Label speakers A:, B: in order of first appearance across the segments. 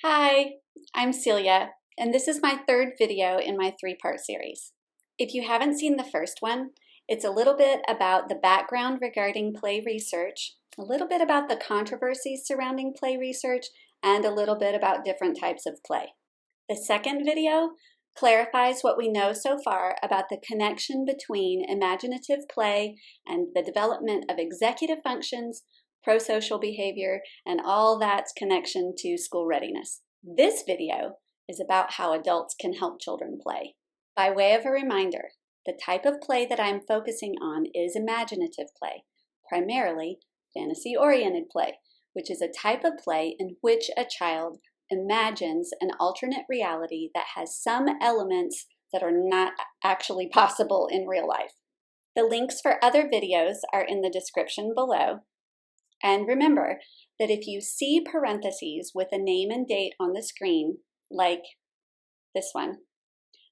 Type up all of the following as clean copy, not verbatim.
A: Hi, I'm Celia, and this is my third video in my three-part series. If you haven't seen the first one, it's a little bit about the background regarding play research, a little bit about the controversies surrounding play research, and a little bit about different types of play. The second video clarifies what we know so far about the connection between imaginative play and the development of executive functions, prosocial behavior, and all that's connection to school readiness. This video is about how adults can help children play. By way of a reminder, the type of play that I'm focusing on is imaginative play, primarily fantasy-oriented play, which is a type of play in which a child imagines an alternate reality that has some elements that are not actually possible in real life. The links for other videos are in the description below. And remember that if you see parentheses with a name and date on the screen, like this one,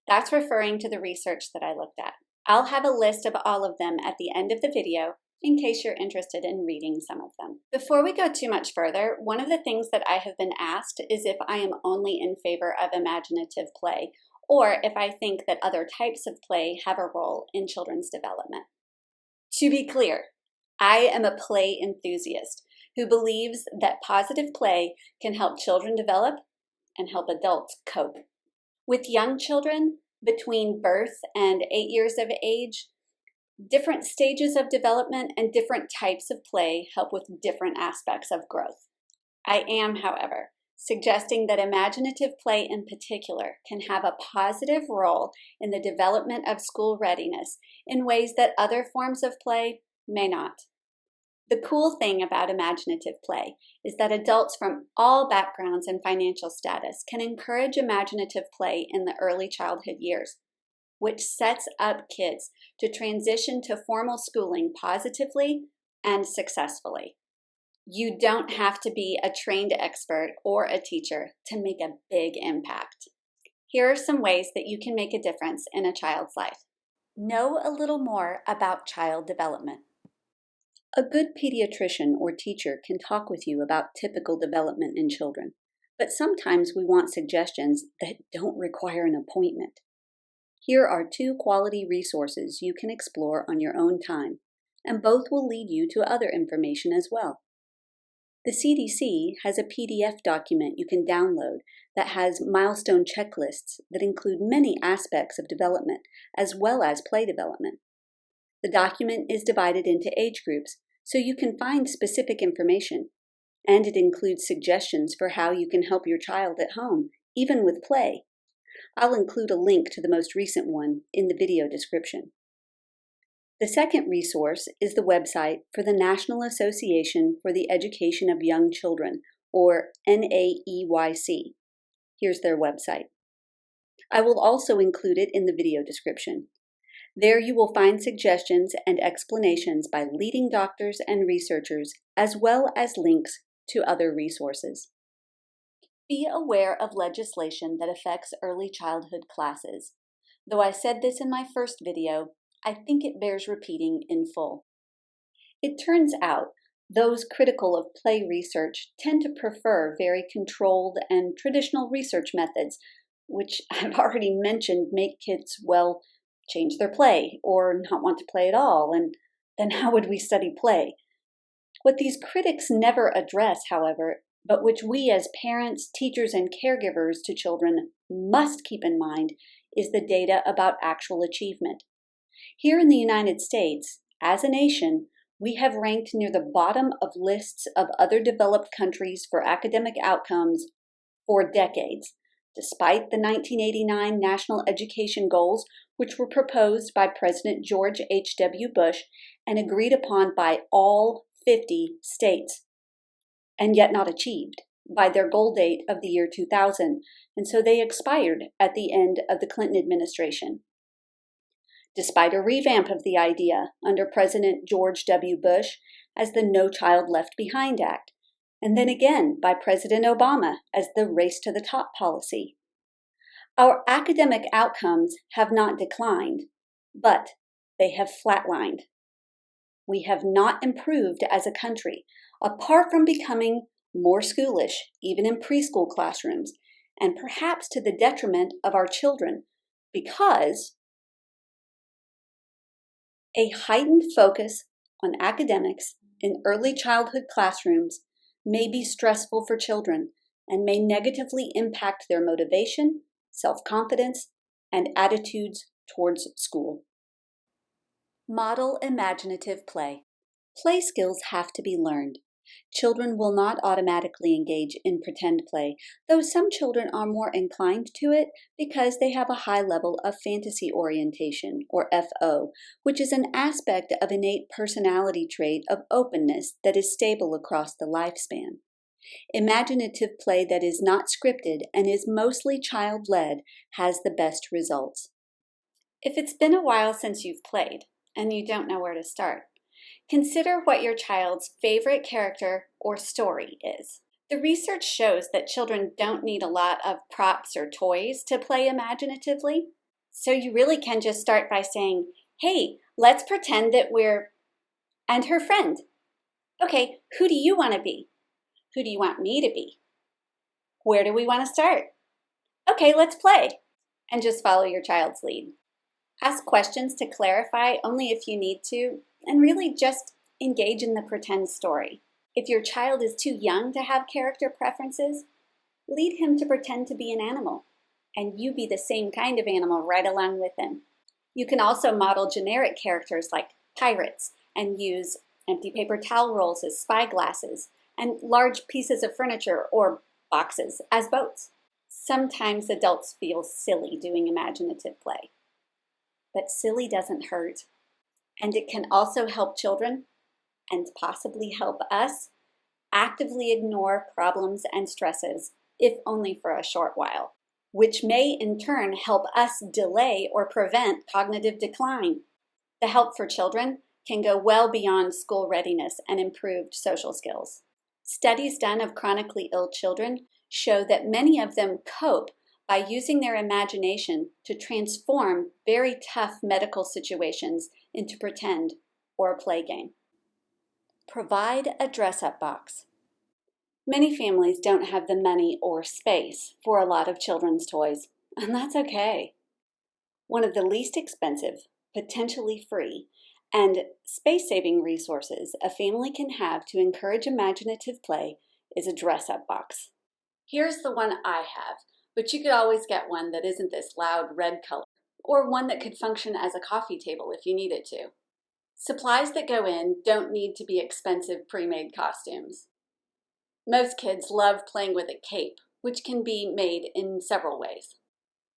A: that's referring to the research that I looked at. I'll have a list of all of them at the end of the video in case you're interested in reading some of them. Before we go too much further, one of the things that I have been asked is if I am only in favor of imaginative play, or if I think that other types of play have a role in children's development. To be clear, I am a play enthusiast who believes that positive play can help children develop and help adults cope. With young children between birth and 8 years of age, different stages of development and different types of play help with different aspects of growth. I am, however, suggesting that imaginative play in particular can have a positive role in the development of school readiness in ways that other forms of play may not. The cool thing about imaginative play is that adults from all backgrounds and financial status can encourage imaginative play in the early childhood years, which sets up kids to transition to formal schooling positively and successfully. You don't have to be a trained expert or a teacher to make a big impact. Here are some ways that you can make a difference in a child's life. Know a little more about child development. A good pediatrician or teacher can talk with you about typical development in children, but sometimes we want suggestions that don't require an appointment. Here are 2 quality resources you can explore on your own time, and both will lead you to other information as well. The CDC has a PDF document you can download that has milestone checklists that include many aspects of development as well as play development. The document is divided into age groups so you can find specific information, and it includes suggestions for how you can help your child at home, even with play. I'll include a link to the most recent one in the video description. The second resource is the website for the National Association for the Education of Young Children, or NAEYC. Here's their website. I will also include it in the video description. There you will find suggestions and explanations by leading doctors and researchers, as well as links to other resources. Be aware of legislation that affects early childhood classes. Though I said this in my first video, I think it bears repeating in full. It turns out those critical of play research tend to prefer very controlled and traditional research methods, which I've already mentioned make kids, change their play or not want to play at all, and then how would we study play? What these critics never address, however, but which we as parents, teachers, and caregivers to children must keep in mind, is the data about actual achievement. Here in the United States, as a nation, we have ranked near the bottom of lists of other developed countries for academic outcomes for decades, despite the 1989 National Education Goals, which were proposed by President George H.W. Bush and agreed upon by all 50 states, and yet not achieved by their goal date of the year 2000, and so they expired at the end of the Clinton administration. Despite a revamp of the idea under President George W. Bush as the No Child Left Behind Act, and then again by President Obama as the Race to the Top policy. Our academic outcomes have not declined, but they have flatlined. We have not improved as a country, apart from becoming more schoolish, even in preschool classrooms, and perhaps to the detriment of our children, because a heightened focus on academics in early childhood classrooms may be stressful for children and may negatively impact their motivation, self-confidence, and attitudes towards school. Model imaginative play. Play skills have to be learned. Children will not automatically engage in pretend play, though some children are more inclined to it because they have a high level of fantasy orientation, or FO, which is an aspect of innate personality trait of openness that is stable across the lifespan. Imaginative play that is not scripted and is mostly child-led has the best results. If it's been a while since you've played and you don't know where to start, consider what your child's favorite character or story is. The research shows that children don't need a lot of props or toys to play imaginatively, so you really can just start by saying, hey, let's pretend that we're and her friend. Okay, who do you want to be? Who do you want me to be? Where do we want to start? Okay, let's play. And just follow your child's lead. Ask questions to clarify only if you need to, and really just engage in the pretend story. If your child is too young to have character preferences, lead him to pretend to be an animal, and you be the same kind of animal right along with him. You can also model generic characters like pirates and use empty paper towel rolls as spyglasses and large pieces of furniture or boxes as boats. Sometimes adults feel silly doing imaginative play, but silly doesn't hurt, and it can also help children, and possibly help us, actively ignore problems and stresses, if only for a short while, which may in turn help us delay or prevent cognitive decline. The help for children can go well beyond school readiness and improved social skills. Studies done of chronically ill children show that many of them cope by using their imagination to transform very tough medical situations into pretend or a play game. Provide a dress-up box. Many families don't have the money or space for a lot of children's toys, and that's okay. One of the least expensive, potentially free, and space-saving resources a family can have to encourage imaginative play is a dress-up box. Here's the one I have, but you could always get one that isn't this loud red color, or one that could function as a coffee table if you needed to. Supplies that go in don't need to be expensive pre-made costumes. Most kids love playing with a cape, which can be made in several ways.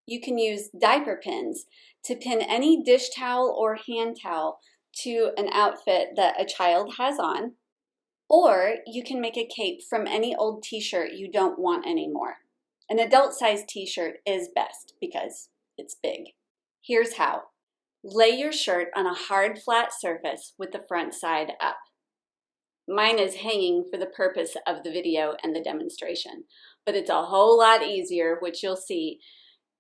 A: You can use diaper pins to pin any dish towel or hand towel to an outfit that a child has on, or you can make a cape from any old t-shirt you don't want anymore. An adult-sized t-shirt is best because it's big. Here's how. Lay your shirt on a hard, flat surface with the front side up. Mine is hanging for the purpose of the video and the demonstration, but it's a whole lot easier, which you'll see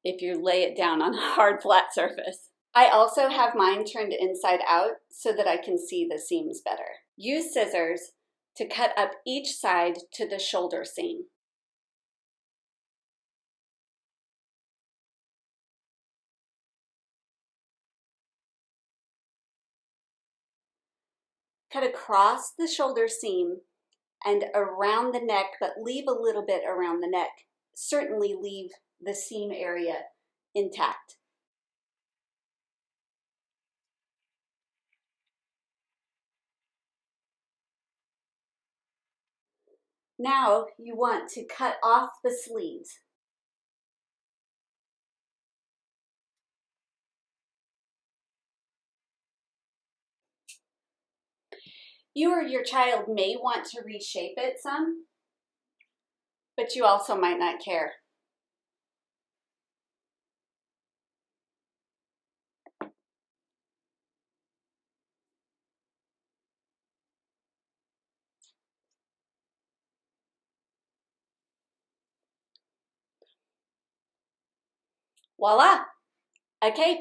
A: if you lay it down on a hard, flat surface. I also have mine turned inside out so that I can see the seams better. Use scissors to cut up each side to the shoulder seam. Cut across the shoulder seam and around the neck, but leave a little bit around the neck. Certainly leave the seam area intact. Now you want to cut off the sleeves. You or your child may want to reshape it some, but you also might not care. Voila, a cape.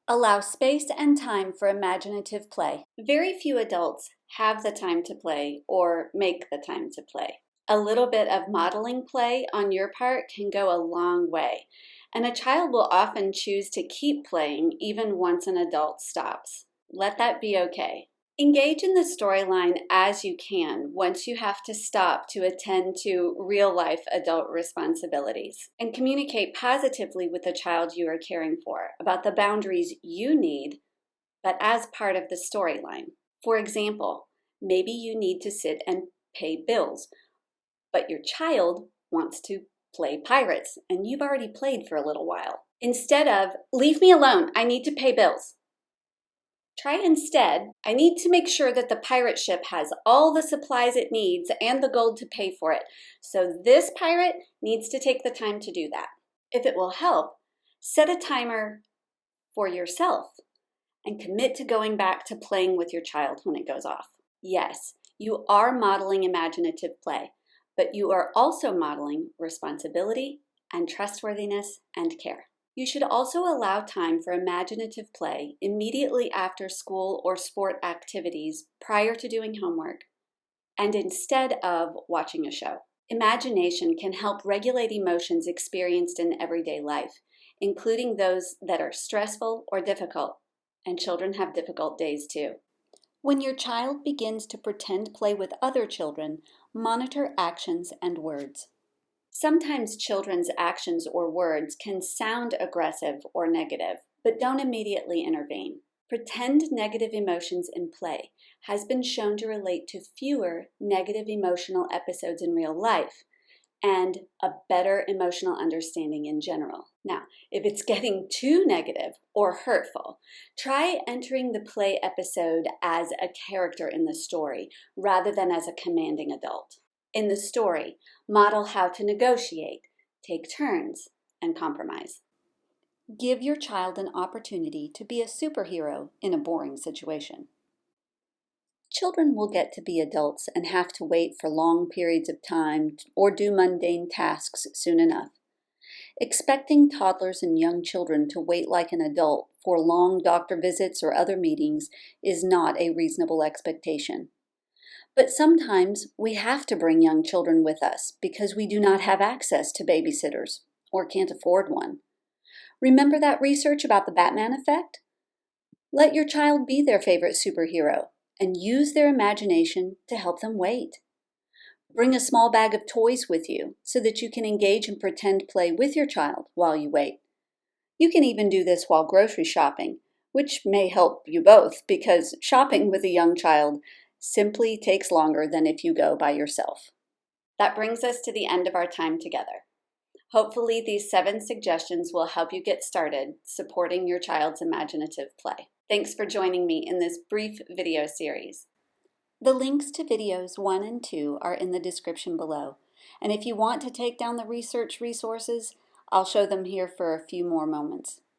A: Allow space and time for imaginative play. Very few adults have the time to play, or make the time to play. A little bit of modeling play on your part can go a long way, and a child will often choose to keep playing even once an adult stops. Let that be okay. Engage in the storyline as you can once you have to stop to attend to real-life adult responsibilities, and communicate positively with the child you are caring for about the boundaries you need, but as part of the storyline. For example, maybe you need to sit and pay bills, but your child wants to play pirates, and you've already played for a little while. Instead of, "Leave me alone, I need to pay bills," try instead, "I need to make sure that the pirate ship has all the supplies it needs and the gold to pay for it, so this pirate needs to take the time to do that." If it will help, set a timer for yourself and commit to going back to playing with your child when it goes off. Yes, you are modeling imaginative play, but you are also modeling responsibility and trustworthiness and care. You should also allow time for imaginative play immediately after school or sport activities prior to doing homework and instead of watching a show. Imagination can help regulate emotions experienced in everyday life, including those that are stressful or difficult, and children have difficult days too. When your child begins to pretend play with other children, monitor actions and words. Sometimes children's actions or words can sound aggressive or negative, but don't immediately intervene. Pretend negative emotions in play has been shown to relate to fewer negative emotional episodes in real life and a better emotional understanding in general. Now, if it's getting too negative or hurtful, try entering the play episode as a character in the story rather than as a commanding adult. In the story, model how to negotiate, take turns, and compromise. Give your child an opportunity to be a superhero in a boring situation. Children will get to be adults and have to wait for long periods of time or do mundane tasks soon enough. Expecting toddlers and young children to wait like an adult for long doctor visits or other meetings is not a reasonable expectation. But sometimes we have to bring young children with us because we do not have access to babysitters or can't afford one. Remember that research about the Batman effect? Let your child be their favorite superhero and use their imagination to help them wait. Bring a small bag of toys with you so that you can engage and pretend play with your child while you wait. You can even do this while grocery shopping, which may help you both because shopping with a young child simply takes longer than if you go by yourself. That brings us to the end of our time together. Hopefully, these 7 suggestions will help you get started supporting your child's imaginative play. Thanks for joining me in this brief video series. The links to videos 1 and 2 are in the description below, and if you want to take down the research resources, I'll show them here for a few more moments.